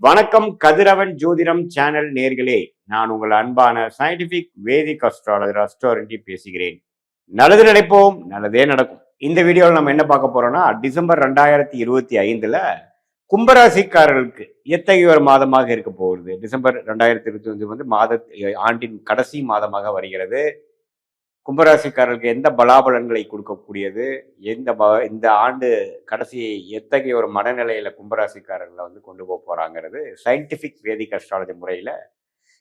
வணக்கம் கதிரவன் ஜோதிடம் சேனல் நேர்களே, நான் உங்கள் அன்பான சயின்டிபிக் வேதிக் அஸ்ட்ராலஜர் அஸ்ட்ரோரண்டி பேசுகிறேன். நல்லது நினைப்போம், நல்லதே நடக்கும். இந்த வீடியோவில் நம்ம என்ன பார்க்க போறோம்னா, டிசம்பர் 2025 கும்பராசிக்காரர்களுக்கு எத்தகைய ஒரு மாதமாக இருக்க போகுது. டிசம்பர் 2025 வந்து ஆண்டின் கடைசி மாதமாக வருகிறது. கும்பராசிக்காரர்களுக்கு எந்த பலாபலன்களை கொடுக்கக்கூடியது, இந்த ஆண்டு கடைசியை எத்தகைய ஒரு மனநிலையில கும்பராசிக்காரர்களை வந்து கொண்டு போக போறாங்கிறது சயின்டிபிக் வேதிக் அஸ்ட்ராலஜி முறையில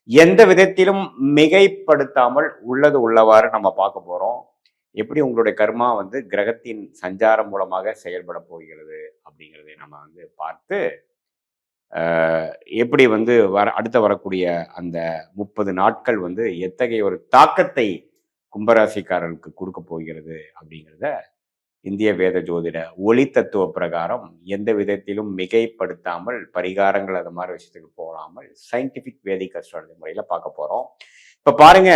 எந்த விதத்திலும் மிகைப்படுத்தாமல் உள்ளது உள்ளவாறு நம்ம பார்க்க போறோம். எப்படி உங்களுடைய கர்மா வந்து கிரகத்தின் சஞ்சாரம் மூலமாக செயல்பட போகிறது அப்படிங்கிறதை நம்ம வந்து பார்த்து எப்படி வந்து அடுத்த வரக்கூடிய அந்த 30 நாட்கள் வந்து எத்தகைய ஒரு தாக்கத்தை கும்பராசிக்காரர்களுக்கு கொடுக்க போகிறது அப்படிங்கிறத இந்திய வேத ஜோதிட ஒளி தத்துவ பிரகாரம் எந்த விதத்திலும் மிகைப்படுத்தாமல் பரிகாரங்கள் அது மாதிரி விஷயத்துக்கு போகாமல் சயின்டிபிக் வேதிக் அஸ்ட்ராலஜி முறையில பார்க்க போறோம். இப்ப பாருங்க,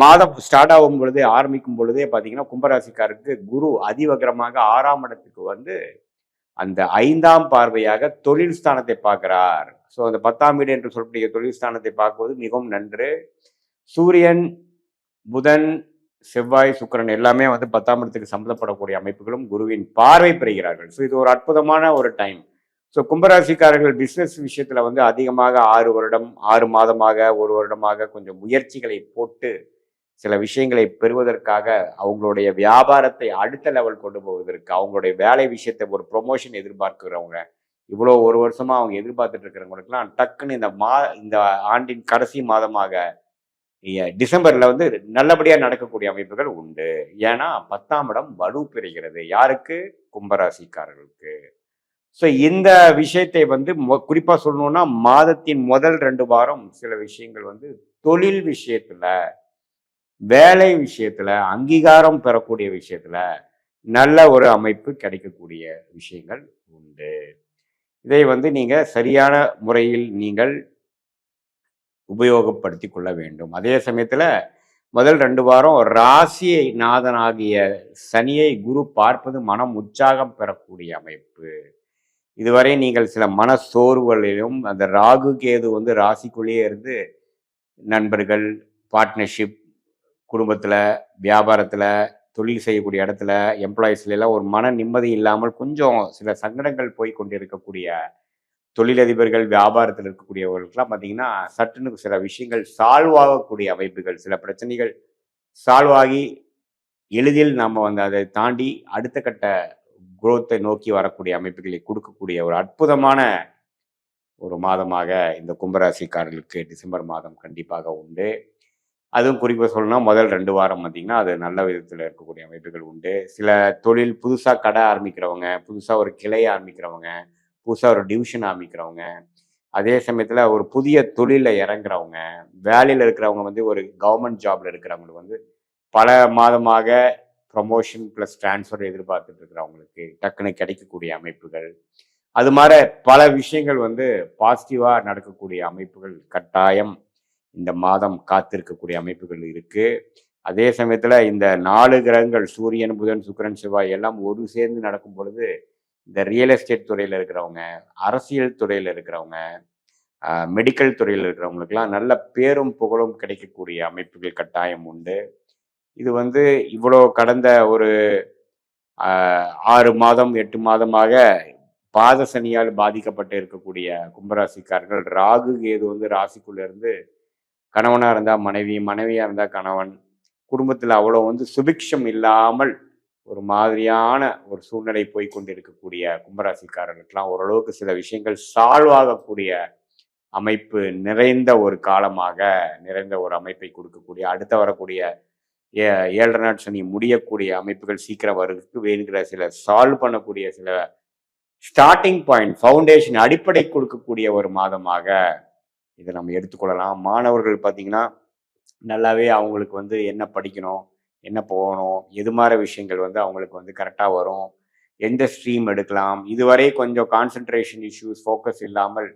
மாதம் ஸ்டார்ட் ஆகும் பொழுதே ஆரம்பிக்கும் பொழுதே பாத்தீங்கன்னா கும்பராசிக்காரருக்கு குரு அதிவகரமாக 6ஆம் இடத்துக்கு வந்து அந்த 5ஆம் பார்வையாக தொழில் ஸ்தானத்தை பார்க்கிறார். ஸோ அந்த 10ஆம் வீடு என்று சொல்லக்கூடிய தொழில் ஸ்தானத்தை பார்க்குவது மிகவும் நன்று. சூரியன், புதன், செவ்வாய், சுக்கிரன் எல்லாமே வந்து 10ஆம் இடத்துக்கு சம்மந்தப்படக்கூடிய அமைப்புகளும் குருவின் பார்வை பெறுகிறார்கள். ஸோ இது ஒரு அற்புதமான ஒரு டைம். ஸோ கும்பராசிக்காரர்கள் பிஸ்னஸ் விஷயத்துல வந்து அதிகமாக 6 மாதமாக 1 வருடமாக கொஞ்சம் முயற்சிகளை போட்டு சில விஷயங்களை பெறுவதற்காக அவங்களுடைய வியாபாரத்தை அடுத்த லெவல் கொண்டு போவதற்கு அவங்களுடைய வேலை விஷயத்தை ஒரு ப்ரொமோஷன் எதிர்பார்க்கிறவங்க, இவ்வளோ 1 வருஷமா அவங்க எதிர்பார்த்துட்டு இருக்கிறவங்களுக்குலாம் டக்குன்னு இந்த ஆண்டின் கடைசி மாதமாக டிசம்பர்ல வந்து நல்லபடியா நடக்கக்கூடிய அமைப்புகள் உண்டு. ஏன்னா 10ஆம் இடம் வலு பெறுகிறது. யாருக்கு? கும்பராசிக்காரர்களுக்கு. ஸோ இந்த விஷயத்தை வந்து குறிப்பா சொல்லணும்னா மாதத்தின் முதல் 2 வாரம் சில விஷயங்கள் வந்து தொழில் விஷயத்துல, வேலை விஷயத்துல, அங்கீகாரம் பெறக்கூடிய விஷயத்துல நல்ல ஒரு அமைப்பு கிடைக்கக்கூடிய விஷயங்கள் உண்டு. இதை வந்து நீங்க சரியான முறையில் நீங்கள் உபயோகப்படுத்தி கொள்ள வேண்டும். அதே சமயத்துல முதல் 2 வாரம் ராசியை நாதனாகிய சனியை குரு பார்ப்பது மனம் உற்சாகம் பெறக்கூடிய அமைப்பு. இதுவரை நீங்கள் சில மன சோர்வுகளிலும் அந்த ராகு கேது வந்து ராசிக்குள்ளேயே இருந்து நண்பர்கள், பார்ட்னர்ஷிப், குடும்பத்துல, வியாபாரத்துல, தொழில் செய்யக்கூடிய இடத்துல, எம்ப்ளாயிஸ்ல எல்லாம் ஒரு மன நிம்மதி இல்லாமல் கொஞ்சம் சில சங்கடங்கள் போய் கொண்டிருக்கக்கூடிய தொழிலதிபர்கள், வியாபாரத்தில் இருக்கக்கூடியவர்களுக்கெல்லாம் பார்த்தீங்கன்னா சட்டுன்னு சில விஷயங்கள் சால்வ் ஆகக்கூடிய அமைப்புகள், சில பிரச்சனைகள் சால்வ் ஆகி எளிதில் நம்ம வந்து அதை தாண்டி அடுத்த கட்ட குரோத்தை நோக்கி வரக்கூடிய அமைப்புகளை கொடுக்கக்கூடிய ஒரு அற்புதமான ஒரு மாதமாக இந்த கும்பராசிக்காரர்களுக்கு டிசம்பர் மாதம் கண்டிப்பாக உண்டு. அதுவும் குறிப்பாக சொல்லணும்னா முதல் 2 வாரம் பார்த்தீங்கன்னா அது நல்ல விதத்தில் இருக்கக்கூடிய அமைப்புகள் உண்டு. சில தொழில் புதுசாக கடை ஆரம்பிக்கிறவங்க, புதுசாக ஒரு கிளை ஆரம்பிக்கிறவங்க, புதுசாக ஒரு டிவிஷன் ஆரம்பிக்கிறவங்க, அதே சமயத்தில் ஒரு புதிய தொழிலில் இறங்குறவங்க, வேலையில் இருக்கிறவங்க வந்து ஒரு கவர்மெண்ட் ஜாப்ல இருக்கிறவங்களுக்கு வந்து பல மாதமாக ப்ரமோஷன் ப்ளஸ் டிரான்ஸ்ஃபர் எதிர்பார்த்துட்டு இருக்கிறவங்களுக்கு டக்குன்னு கிடைக்கக்கூடிய அமைப்புகள், அது மாதிரி பல விஷயங்கள் வந்து பாசிட்டிவாக நடக்கக்கூடிய அமைப்புகள் கட்டாயம் இந்த மாதம் காத்திருக்கக்கூடிய அமைப்புகள் இருக்கு. அதே சமயத்தில் இந்த 4 கிரகங்கள் சூரியன், புதன், சுக்கிரன், செவ்வாய் எல்லாம் ஒரு சேர்ந்து நடக்கும் பொழுது இந்த ரியல் எஸ்டேட் துறையில் இருக்கிறவங்க, அரசியல் துறையில் இருக்கிறவங்க, மெடிக்கல் துறையில் இருக்கிறவங்களுக்கெல்லாம் நல்ல பேரும் புகழும் கிடைக்கக்கூடிய அமைப்புகள் கட்டாயம் உண்டு. இது வந்து இவ்வளோ கடந்த ஒரு 6 மாதம் 8 மாதமாக பாத சனியால் பாதிக்கப்பட்டு இருக்கக்கூடிய கும்பராசிக்காரர்கள் ராகு கேது வந்து ராசிக்குள்ள இருந்து கணவனா இருந்தா மனைவி, மனைவியா இருந்தா கணவன், குடும்பத்தில் அவ்வளோ வந்து சுபிக்ஷம் இல்லாமல் ஒரு மாதிரியான ஒரு சூழ்நிலை போய் கொண்டு இருக்கக்கூடிய கும்பராசிக்காரர்களுக்கெல்லாம் ஓரளவுக்கு சில விஷயங்கள் சால்வ் ஆகக்கூடிய அமைப்பு நிறைந்த ஒரு காலமாக நிறைந்த ஒரு அமைப்பை கொடுக்கக்கூடிய அடுத்த வரக்கூடிய 7.5 நாள் சனி முடியக்கூடிய அமைப்புகள் சீக்கிரம் வருவதற்கு வேணுங்கிற சில சால்வ் பண்ணக்கூடிய சில ஸ்டார்டிங் பாயிண்ட் ஃபவுண்டேஷன் அடிப்படை கொடுக்கக்கூடிய ஒரு மாதமாக இதை நம்ம எடுத்துக்கொள்ளலாம். மாணவர்கள் பார்த்தீங்கன்னா நல்லாவே அவங்களுக்கு வந்து என்ன படிக்கணும், என்ன போகணும், எது மாதிரி விஷயங்கள் வந்து அவங்களுக்கு வந்து கரெக்டாக வரும், எந்த ஸ்ட்ரீம் எடுக்கலாம், இதுவரை கொஞ்சம் கான்சென்ட்ரேஷன் இஷ்யூஸ், ஃபோக்கஸ் இல்லாமல்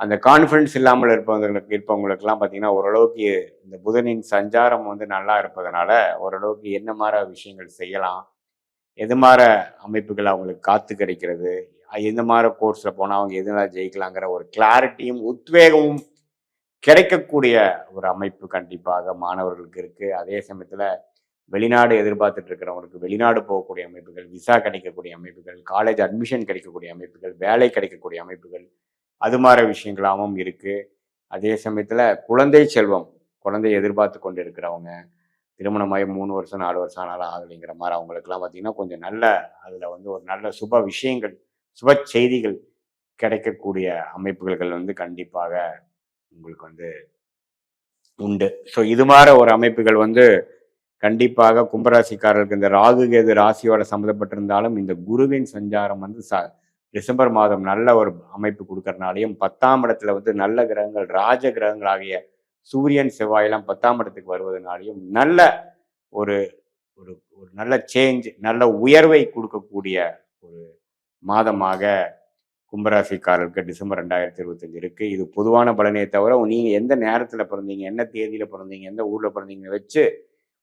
அந்த கான்ஃபிடன்ஸ் இல்லாமல் இருப்பவங்களுக்கெல்லாம் பார்த்தீங்கன்னா ஓரளவுக்கு இந்த புதனின் சஞ்சாரம் வந்து நல்லா இருப்பதனால ஓரளவுக்கு என்ன மாதிரி விஷயங்கள் செய்யலாம், எது மாதிரி அமைப்புகள் அவங்களுக்கு காத்து கிடைக்கிறது, எந்த மாதிரி கோர்ஸில் போனால் அவங்க எதுனால ஜெயிக்கலாங்கிற ஒரு கிளாரிட்டியும் உத்வேகமும் கிடைக்கக்கூடிய ஒரு அமைப்பு கண்டிப்பாக மாணவர்களுக்கு இருக்குது. அதே சமயத்தில் வெளிநாடு எதிர்பார்த்துட்டு இருக்கிறவங்களுக்கு வெளிநாடு போகக்கூடிய அமைப்புகள், விசா கிடைக்கக்கூடிய அமைப்புகள், காலேஜ் அட்மிஷன் கிடைக்கக்கூடிய அமைப்புகள், வேலை கிடைக்கக்கூடிய அமைப்புகள், அது மாதிரி விஷயங்களாகவும் இருக்குது. அதே சமயத்தில் குழந்தை செல்வம், குழந்தை எதிர்பார்த்து கொண்டு இருக்கிறவங்க, திருமணமாகி 3 வருஷம் 4 வருஷம் ஆனாலும் ஆகலைங்கிற மாதிரி அவங்களுக்குலாம் பார்த்தீங்கன்னா கொஞ்சம் நல்ல அதில் வந்து ஒரு நல்ல சுப விஷயங்கள், சுப செய்திகள் கிடைக்கக்கூடிய அமைப்புகள் வந்து கண்டிப்பாக உங்களுக்கு வந்து உண்டு. ஸோ இது மாதிரி ஒரு அமைப்புகள் வந்து கண்டிப்பாக கும்பராசிக்காரர்களுக்கு இந்த ராகு கேது ராசியோட சம்மந்தப்பட்டிருந்தாலும் இந்த குருவின் சஞ்சாரம் வந்து டிசம்பர் மாதம் நல்ல ஒரு அமைப்பு கொடுக்கறனாலையும் 10ஆம் இடத்துல வந்து நல்ல கிரகங்கள் ராஜ கிரகங்களாகிய சூரியன் செவ்வாயெல்லாம் 10ஆம் இடத்துக்கு வருவதனாலையும் நல்ல ஒரு ஒரு ஒரு நல்ல சேஞ்ச், நல்ல உயர்வை கொடுக்கக்கூடிய ஒரு மாதமாக கும்பராசிக்காரர்களுக்கு டிசம்பர் 2025 இருக்கு. இது பொதுவான பலனே தவிர நீங்க எந்த நேரத்துல பிறந்தீங்க, என்ன தேதியில பிறந்தீங்க, எந்த ஊர்ல பிறந்தீங்கன்னு வச்சு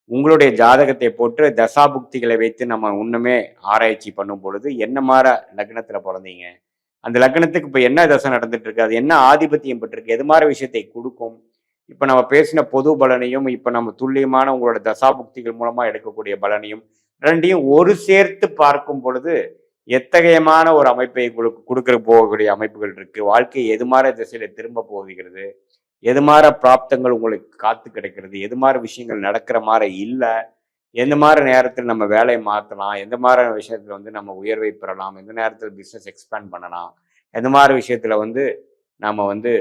உங்களுடைய ஜாதகத்தை போட்டு தசாபுக்திகளை வைத்து நம்ம இன்னுமே ஆராய்ச்சி பண்ணும் பொழுது என்ன மாதிரி லக்னத்துல பிறந்தீங்க, அந்த லக்னத்துக்கு இப்போ என்ன தசை நடந்துட்டு இருக்கு, அது என்ன ஆதிபத்தியம் பெற்றிருக்கு, எது மாதிரி விஷயத்தை கொடுக்கும். இப்போ நம்ம பேசின பொது பலனையும் இப்போ நம்ம துல்லியமான உங்களோட தசாபுக்திகள் மூலமா எடுக்கக்கூடிய பலனையும் ரெண்டையும் ஒரு சேர்த்து பார்க்கும் பொழுது எத்தகையமான ஒரு அமைப்பை உங்களுக்கு கொடுக்க போகக்கூடிய அமைப்புகள் இருக்கு. வாழ்க்கை எது மாதிரி திசையில திரும்ப போகிறது, எது மாதிரி பிராப்தங்கள் உங்களுக்கு காத்து கிடைக்கிறது, எது மாதிரி விஷயங்கள் நடக்கிற மாதிரி இல்லை, எந்த மாதிரி நேரத்தில் நம்ம வேலையை மாற்றலாம், எந்த மாதிரி விஷயத்துல வந்து நம்ம உயர்வை பெறலாம், எந்த நேரத்தில் பிஸ்னஸ் எக்ஸ்பேண்ட் பண்ணலாம், எந்த மாதிரி விஷயத்துல வந்து நம்ம வந்து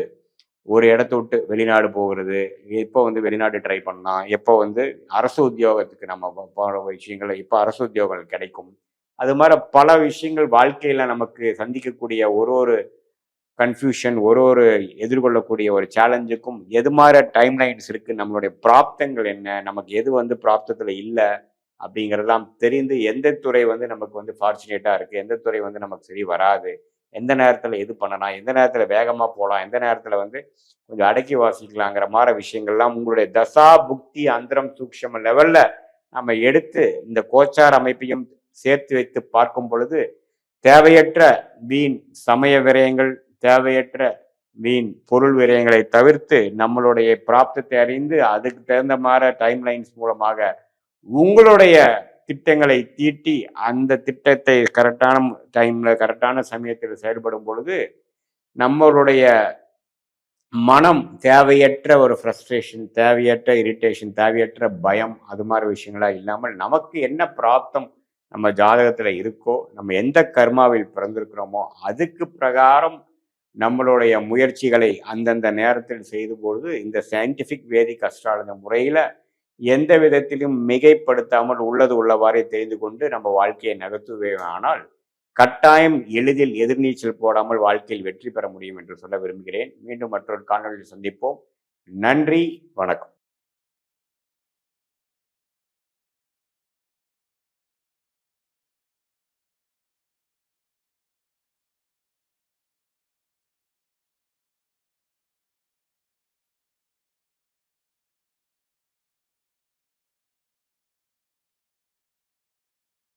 ஒரு இடத்த விட்டு வெளிநாடு போகிறது, எப்போ வந்து வெளிநாடு ட்ரை பண்ணலாம், எப்போ வந்து அரசு உத்தியோகத்துக்கு நம்ம போகிற விஷயங்கள், இப்போ அரசு உத்தியோகங்கள் கிடைக்கும். அது மாதிரி பல விஷயங்கள் வாழ்க்கையில் நமக்கு சந்திக்கக்கூடிய ஒரு கன்ஃபியூஷன், ஒரு எதிர்கொள்ளக்கூடிய ஒரு சேலஞ்சுக்கும் எது மாதிரி டைம்லைன்ஸ் இருக்குது, நம்மளுடைய பிராப்தங்கள் என்ன, நமக்கு எது வந்து பிராப்தத்தில் இல்லை அப்படிங்கிறதெல்லாம் தெரிந்து எந்த துறை வந்து நமக்கு வந்து ஃபார்ச்சுனேட்டாக இருக்குது, எந்த துறை வந்து நமக்கு சரி வராது, எந்த நேரத்தில் எது பண்ணலாம், எந்த நேரத்தில் வேகமாக போகலாம், எந்த நேரத்தில் வந்து கொஞ்சம் அடக்கி வாசிக்கலாங்கிற மாதிரி விஷயங்கள்லாம் உங்களுடைய தசா புக்தி அந்தரம் சூக்ஷம லெவலில் நம்ம எடுத்து இந்த கோச்சார அமைப்பையும் சேர்த்து வைத்து பார்க்கும் பொழுது தேவையற்ற வீண் சமய விரயங்கள், தேவையற்ற வீண் பொருள் விரயங்களை தவிர்த்து நம்மளுடைய பிராப்தத்தை அறிந்து அதுக்கு தகுந்த மாதிரி டைம்லைன்ஸ் மூலமாக உங்களுடைய திட்டங்களை தீட்டி அந்த திட்டத்தை கரெக்டான டைம்ல கரெக்டான சமயத்தில் செயல்படும் பொழுது நம்மளுடைய மனம் தேவையற்ற ஒரு ஃப்ரஸ்ட்ரேஷன், தேவையற்ற இரிட்டேஷன், தேவையற்ற பயம், அது மாதிரி விஷயங்களா இல்லாமல் நமக்கு என்ன பிராப்தம் நம்ம ஜாதகத்துல இருக்கோ, நம்ம எந்த கர்மாவில் பிறந்திருக்கிறோமோ அதுக்கு பிரகாரம் நம்மளுடைய முயற்சிகளை அந்தந்த நேரத்தில் செய்து பொழுது இந்த சயின்டிஃபிக் வேதிக் அஸ்ட்ராலஜி முறையில எந்த விதத்திலும் மிகைப்படுத்தாமல் உள்ளது உள்ளவாறே தெரிந்து கொண்டு நம்ம வாழ்க்கையை நகர்த்துவே. ஆனால் கட்டாயம் எளிதில் எதிர்நீச்சல் போடாமல் வாழ்க்கையில் வெற்றி பெற முடியும் என்று சொல்ல விரும்புகிறேன். மீண்டும் மற்றொரு காணொலியில் சந்திப்போம். நன்றி, வணக்கம்.